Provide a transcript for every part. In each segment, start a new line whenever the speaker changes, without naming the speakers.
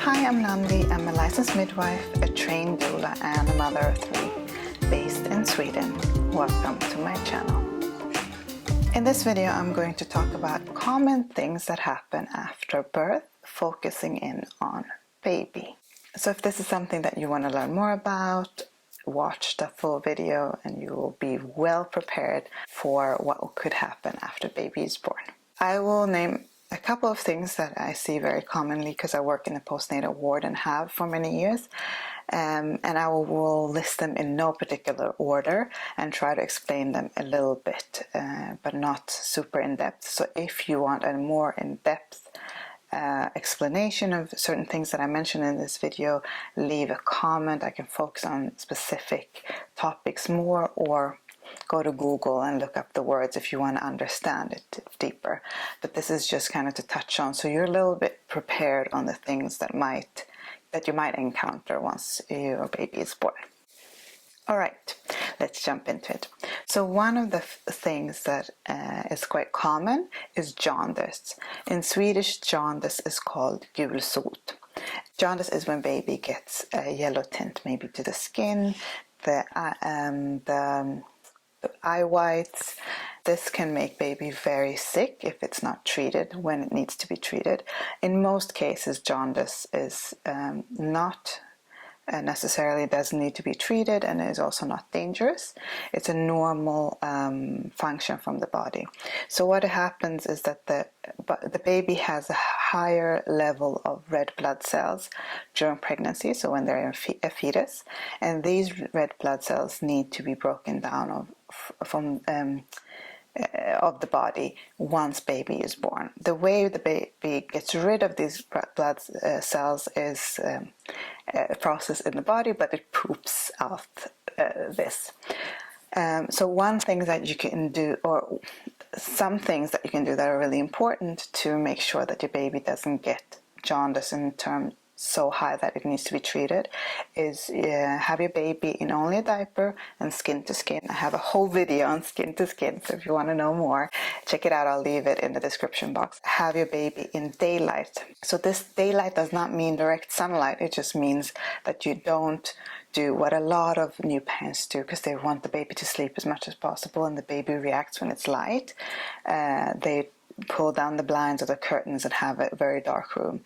Hi, I'm Nandi. I'm a licensed midwife, a trained doula, and a mother of 3 based in Sweden. Welcome to my channel. In this video, I'm going to talk about common things that happen after birth, focusing in on baby. So if this is something that you want to learn more about, watch the full video and you will be well prepared for what could happen after baby is born. I will name a couple of things that I see very commonly because I work in a postnatal ward and have for many years, and I will list them in no particular order and try to explain them a little bit, but not super in-depth. So if you want a more in-depth explanation of certain things that I mentioned in this video, leave a comment. I can focus on specific topics more, or go to Google and look up the words if you want to understand it deeper. But this is just kind of to touch on, so you're a little bit prepared on the things that you might encounter once your baby is born. All right, let's jump into it. So one of the things that is quite common is jaundice. In Swedish, jaundice is called gulsot. Jaundice is when baby gets a yellow tint, maybe to the skin, the eye whites. This can make baby very sick if it's not treated when it needs to be treated. In most cases, jaundice is not necessarily doesn't need to be treated, and is also not dangerous. It's a normal function from the body. So what happens is that the baby has a higher level of red blood cells during pregnancy, so when they're a fetus, and these red blood cells need to be broken down of the body once baby is born. The way the baby gets rid of these blood cells is a process in the body, but it poops out this. So one thing that you can do, or some things that you can do that are really important to make sure that your baby doesn't get jaundice in terms so high that it needs to be treated, is have your baby in only a diaper and skin to skin. I have a whole video on skin to skin, so if you want to know more, check it out. I'll leave it in the description box. Have your baby in daylight. So this daylight does not mean direct sunlight. It just means that you don't do what a lot of new parents do, because they want the baby to sleep as much as possible, and the baby reacts when it's light. They pull down the blinds or the curtains and have a very dark room.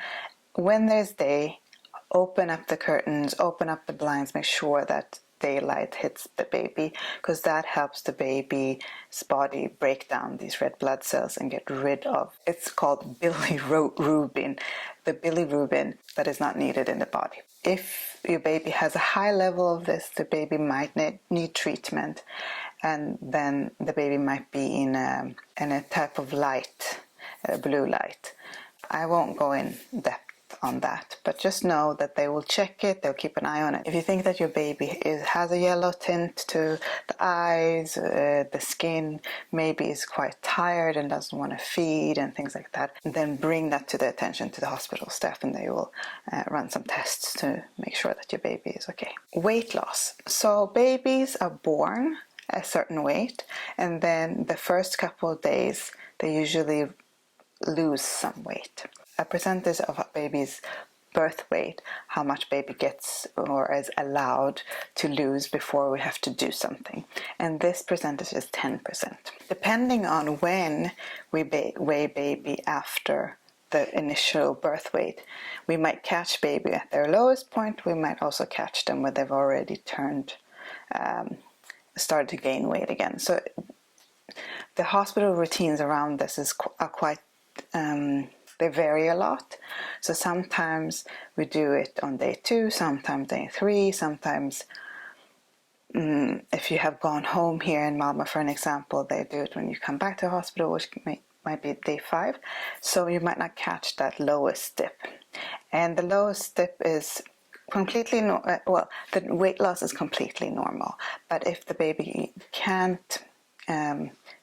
When there's day, open up the curtains, open up the blinds, make sure that daylight hits the baby, because that helps the baby's body break down these red blood cells and get rid of, it's called bilirubin, the bilirubin that is not needed in the body. If your baby has a high level of this, the baby might need treatment, and then the baby might be in a type of light, blue light. I won't go in depth on that, but just know that they will check it, they'll keep an eye on it. If you think that your baby has a yellow tint to the eyes, the skin, maybe is quite tired and doesn't want to feed and things like that, then bring that to the attention to the hospital staff, and they will run some tests to make sure that your baby is okay. Weight loss. So babies are born a certain weight, and then the first couple of days they usually lose some weight. A percentage of a baby's birth weight, how much baby gets or is allowed to lose before we have to do something, and this percentage is 10%. Depending on when we weigh baby after the initial birth weight, we might catch baby at their lowest point. We might also catch them when they've already started to gain weight again. So the hospital routines around this are quite they vary a lot. So sometimes we do it on day 2, sometimes day 3, sometimes if you have gone home here in Malmö, for an example, they do it when you come back to the hospital, which might be day 5. So you might not catch that lowest dip. And the lowest dip is completely well, the weight loss is completely normal. But if the baby can't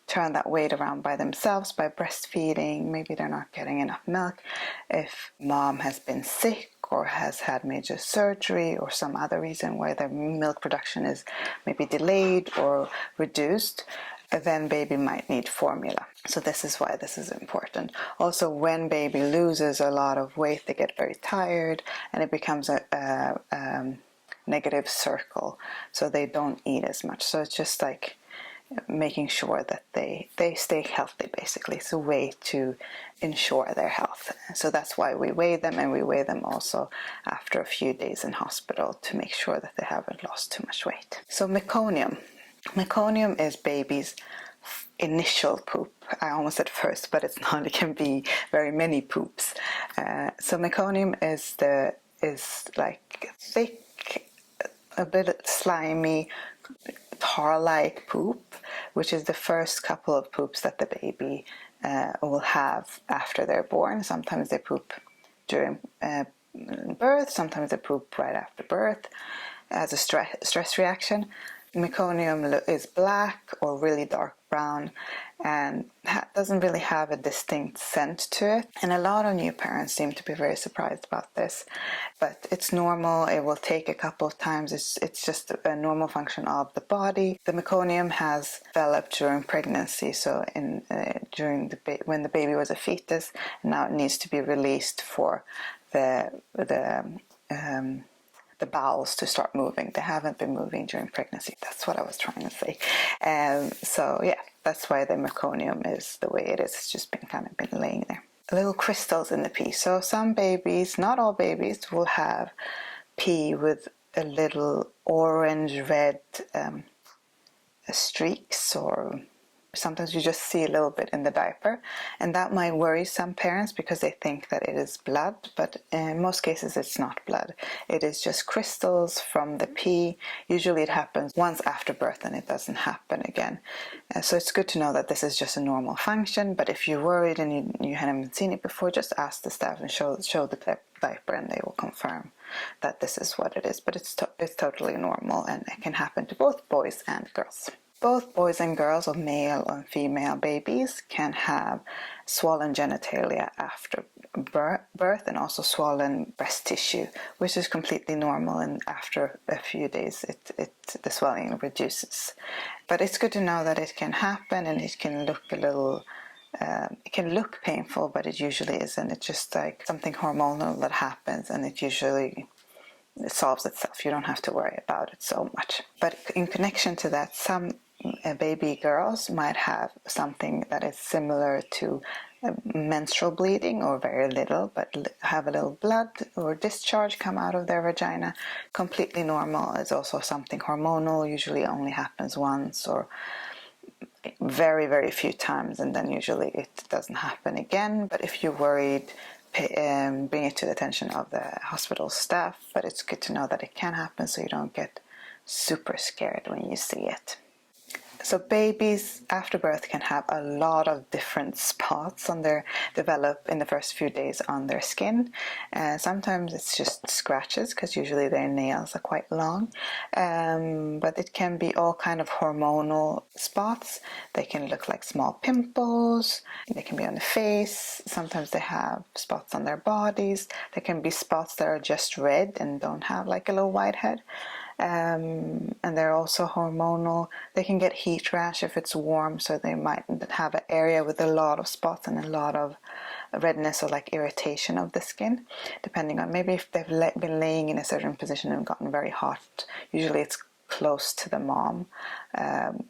turn that weight around by themselves by breastfeeding, maybe they're not getting enough milk, if mom has been sick or has had major surgery or some other reason where their milk production is maybe delayed or reduced, then baby might need formula. So this is why this is important. Also, when baby loses a lot of weight, they get very tired, and it becomes a negative circle, so they don't eat as much. So it's just like making sure that they stay healthy, basically. It's a way to ensure their health. So that's why we weigh them, and we weigh them also after a few days in hospital to make sure that they haven't lost too much weight. So meconium. Meconium is baby's initial poop. I almost said first, but it's not. It can be very many poops. So meconium is like thick, a bit slimy, tar-like poop, which is the first couple of poops that the baby will have after they're born. Sometimes they poop during birth, sometimes they poop right after birth as a stress reaction. Meconium is black or really dark brown, and doesn't really have a distinct scent to it. And a lot of new parents seem to be very surprised about this, but it's normal. It will take a couple of times. It's just a normal function of the body. The meconium has developed during pregnancy, so when the baby was a fetus, and now it needs to be released for the bowels to start moving. They haven't been moving during pregnancy. That's what I was trying to say. So yeah, that's why the meconium is the way it is. It's just been laying there. Little crystals in the pee. So some babies, not all babies, will have pee with a little orange-red streaks, or sometimes you just see a little bit in the diaper, and that might worry some parents because they think that it is blood, but in most cases it's not blood. It is just crystals from the pee. Usually it happens once after birth and it doesn't happen again. So it's good to know that this is just a normal function, but if you're worried and you haven't seen it before, just ask the staff and show the diaper, and they will confirm that this is what it is. But it's totally normal, and it can happen to both boys and girls. Both boys and girls, or male or female babies, can have swollen genitalia after birth, and also swollen breast tissue, which is completely normal, and after a few days the swelling reduces. But it's good to know that it can happen, and it can look it can look painful, but it usually isn't. It's just like something hormonal that happens, and it solves itself. You don't have to worry about it so much. But in connection to that, some baby girls might have something that is similar to menstrual bleeding, or very little, but have a little blood or discharge come out of their vagina. Completely normal. It's also something hormonal. Usually only happens once, or very, very few times, and then usually it doesn't happen again. But if you're worried, bring it to the attention of the hospital staff. But it's good to know that it can happen, so you don't get super scared when you see it. So babies after birth can have a lot of different spots develop in the first few days on their skin. Sometimes it's just scratches, because usually their nails are quite long. But it can be all kind of hormonal spots. They can look like small pimples. They can be on the face. Sometimes they have spots on their bodies. There can be spots that are just red and don't have like a little white head. And they're also hormonal. They can get heat rash if it's warm, so they might have an area with a lot of spots and a lot of redness or like irritation of the skin, depending on maybe if they've been laying in a certain position and gotten very hot. Usually it's close to the mom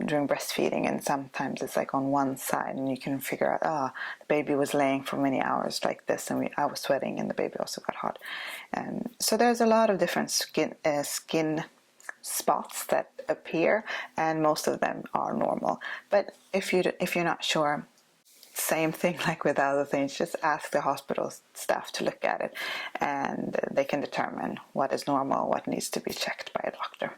during breastfeeding, and sometimes it's like on one side, and you can figure out, the baby was laying for many hours like this, and I was sweating and the baby also got hot. So there's a lot of different skin spots that appear, and most of them are normal. But if you're not sure, same thing like with other things, just ask the hospital staff to look at it, and they can determine what is normal, what needs to be checked by a doctor.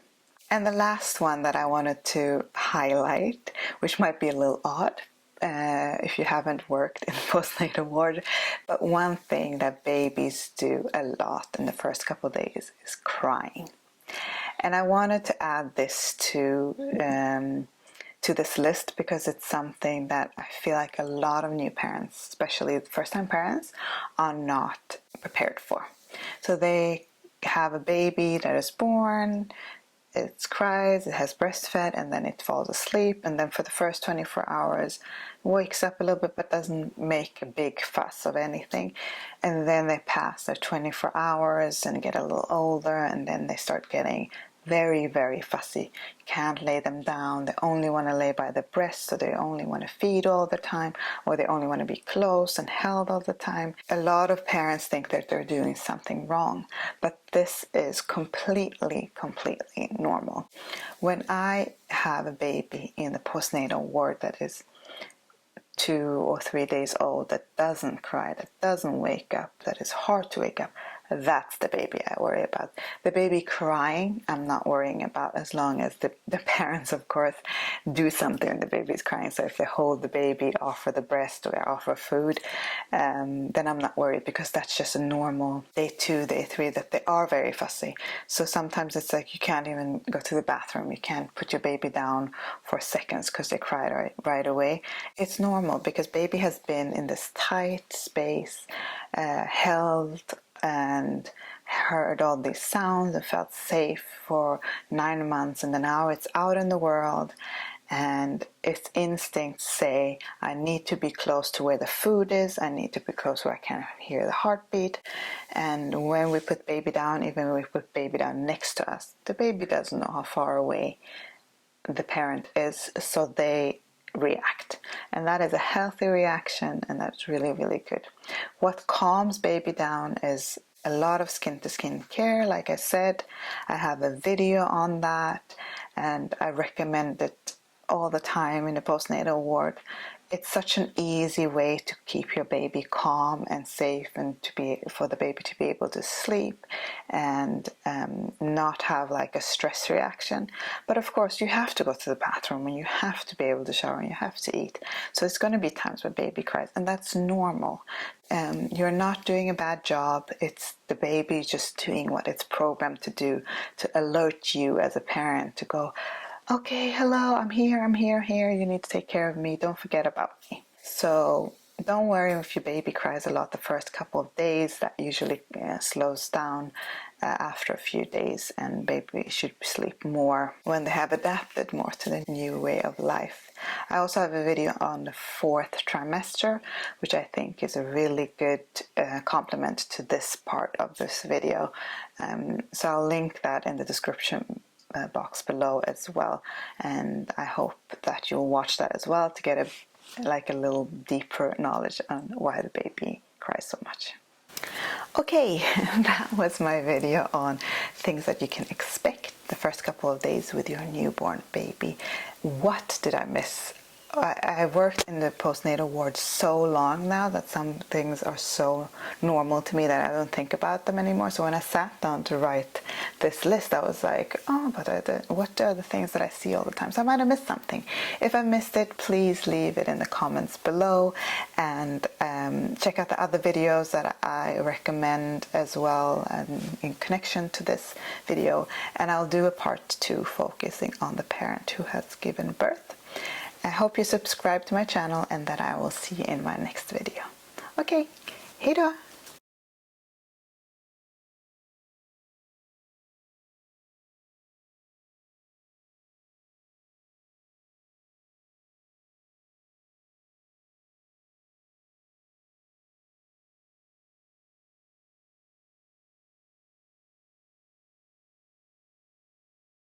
And the last one that I wanted to highlight, which might be a little odd if you haven't worked in the postnatal ward, but one thing that babies do a lot in the first couple of days is crying. And I wanted to add this to this list, because it's something that I feel like a lot of new parents, especially first-time parents, are not prepared for. So they have a baby that is born, it cries, it has breastfed, and then it falls asleep, and then for the first 24 hours wakes up a little bit but doesn't make a big fuss of anything, and then they pass their 24 hours and get a little older, and then they start getting very, very fussy. You can't lay them down. They only want to lay by the breast, so they only want to feed all the time, or they only want to be close and held all the time. A lot of parents think that they're doing something wrong, but this is completely normal. When I have a baby in the postnatal ward that is 2 or 3 days old, that doesn't cry, that doesn't wake up, that is hard to wake up, that's the baby I worry about. The baby crying, I'm not worrying about, as long as the parents, of course, do something when the baby is crying. So if they hold the baby, offer the breast, or they offer food, then I'm not worried, because that's just a normal day 2, day 3, that they are very fussy. So sometimes it's like you can't even go to the bathroom. You can't put your baby down for seconds because they cry right away. It's normal, because baby has been in this tight space, held and heard all these sounds and felt safe for 9 months, and then now it's out in the world, and its instincts say, I need to be close to where the food is, I need to be close where I can hear the heartbeat. And when we put baby down, even when we put baby down next to us, the baby doesn't know how far away the parent is, so they react, and that is a healthy reaction, and that's really good. What calms baby down is a lot of skin to skin care. Like I said, I have a video on that, and I recommend it all the time in the postnatal ward. It's such an easy way to keep your baby calm and safe, and for the baby to be able to sleep and not have like a stress reaction. But of course, you have to go to the bathroom, and you have to be able to shower, and you have to eat. So it's going to be times when baby cries, and that's normal. You're not doing a bad job. It's the baby just doing what it's programmed to do, to alert you as a parent to go, okay, hello, I'm here, you need to take care of me, don't forget about me. So don't worry if your baby cries a lot the first couple of days. That usually slows down after a few days, and baby should sleep more when they have adapted more to the new way of life. I also have a video on the 4th trimester, which I think is a really good complement to this part of this video. So I'll link that in the description box below as well, and I hope that you'll watch that as well to get a little deeper knowledge on why the baby cries so much. Okay, that was my video on things that you can expect the first couple of days with your newborn baby. What did I miss? I worked in the postnatal ward so long now that some things are so normal to me that I don't think about them anymore. So when I sat down to write this list, I was like, oh, but what are the things that I see all the time? So I might have missed something. If I missed it, please leave it in the comments below, and check out the other videos that I recommend as well in connection to this video. And I'll do a part 2 focusing on the parent who has given birth. I hope you subscribe to my channel, and that I will see you in my next video. Okay, hej då!